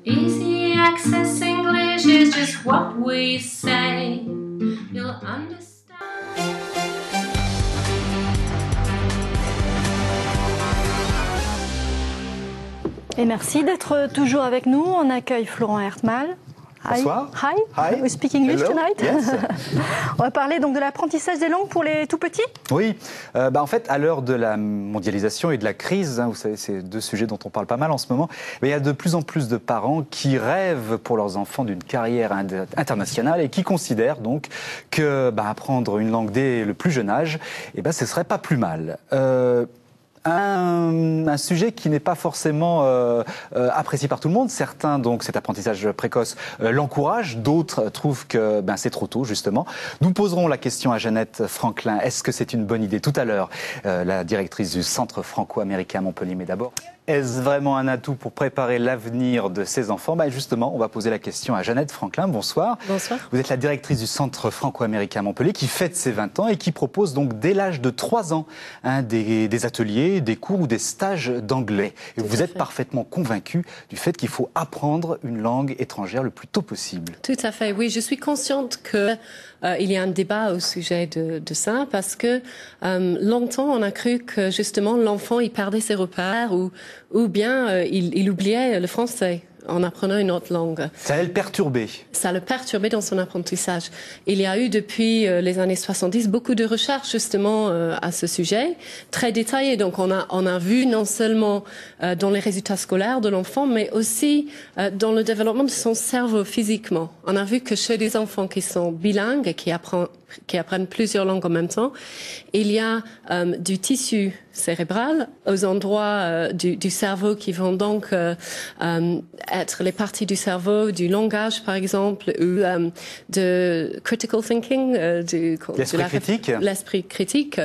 Easy access English is just what we say. You'll understand. Et merci d'être toujours avec nous. On accueille Florent Hertmal. Bonsoir. Hi. Hi. We speak English Hello. tonight. Yes. On va parler donc de l'apprentissage des langues pour les tout petits. Oui, en fait, à l'heure de la mondialisation et de la crise, vous savez, c'est deux sujets dont on parle pas mal en ce moment, mais il y a de plus en plus de parents qui rêvent pour leurs enfants d'une carrière internationale et qui considèrent donc que apprendre une langue dès le plus jeune âge, ce serait pas plus mal. Un sujet qui n'est pas forcément apprécié par tout le monde. Certains, donc, cet apprentissage précoce l'encouragent. D'autres trouvent que c'est trop tôt, justement. Nous poserons la question à Jeannette Franklin. Est-ce que c'est une bonne idée? Tout à l'heure, la directrice du Centre franco-américain à Montpellier. Mais d'abord, est-ce vraiment un atout pour préparer l'avenir de ces enfants? Justement, on va poser la question à Jeannette Franklin. Bonsoir. Bonsoir. Vous êtes la directrice du Centre franco-américain à Montpellier qui fête ses 20 ans et qui propose donc dès l'âge de 3 ans des ateliers, des cours ou des stages d'anglais. Et vous êtes parfaitement convaincue du fait qu'il faut apprendre une langue étrangère le plus tôt possible. Tout à fait, oui. Je suis consciente que il y a un débat au sujet de ça parce que longtemps on a cru que justement l'enfant il perdait ses repères ou bien il oubliait le français en apprenant une autre langue. Ça allait le perturber. Ça le perturbait dans son apprentissage. Il y a eu depuis les années 70 beaucoup de recherches justement à ce sujet, très détaillées. Donc on a vu non seulement dans les résultats scolaires de l'enfant, mais aussi dans le développement de son cerveau physiquement. On a vu que chez les enfants qui sont bilingues et qui apprennent plusieurs langues en même temps, il y a du tissu cérébral aux endroits du cerveau qui vont donc être les parties du cerveau, du langage par exemple, ou de critical thinking, l'esprit critique,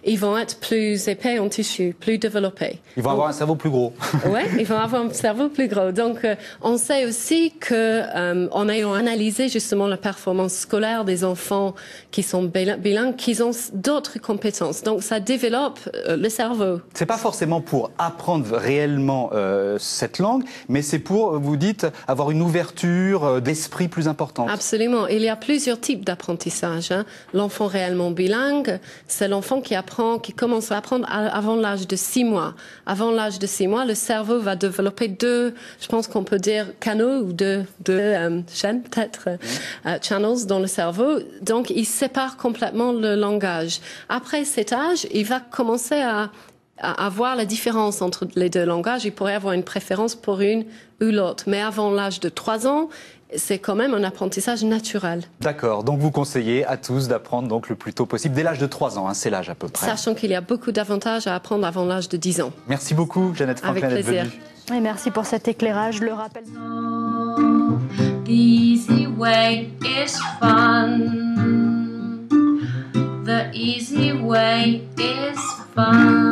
ils vont être plus épais en tissu, plus développés. Ils vont avoir un cerveau plus gros. Oui, ils vont avoir un cerveau plus gros. Donc on sait aussi que en ayant analysé justement la performance scolaire des enfants qui sont bilingues, qu'ils ont d'autres compétences. Donc ça développe le cerveau. C'est pas forcément pour apprendre réellement cette langue, mais c'est pour, vous dites, avoir une ouverture d'esprit plus importante. Absolument. Il y a plusieurs types d'apprentissage. L'enfant réellement bilingue, c'est l'enfant qui commence à apprendre avant l'âge de 6 mois. Avant l'âge de 6 mois, le cerveau va développer je pense qu'on peut dire canaux ou deux chaînes peut-être, channels dans le cerveau. Donc il sépare complètement le langage. Après cet âge, il va commencer à voir la différence entre les deux langages. Il pourrait avoir une préférence pour une ou l'autre. Mais avant l'âge de 3 ans, c'est quand même un apprentissage naturel. D'accord. Donc vous conseillez à tous d'apprendre donc le plus tôt possible, dès l'âge de 3 ans, c'est l'âge à peu près. Sachant qu'il y a beaucoup d'avantages à apprendre avant l'âge de 10 ans. Merci beaucoup, Jeannette Franklin, d'être venue. Et merci pour cet éclairage. Je le rappelle. The easy way is fun. The easy way is fun.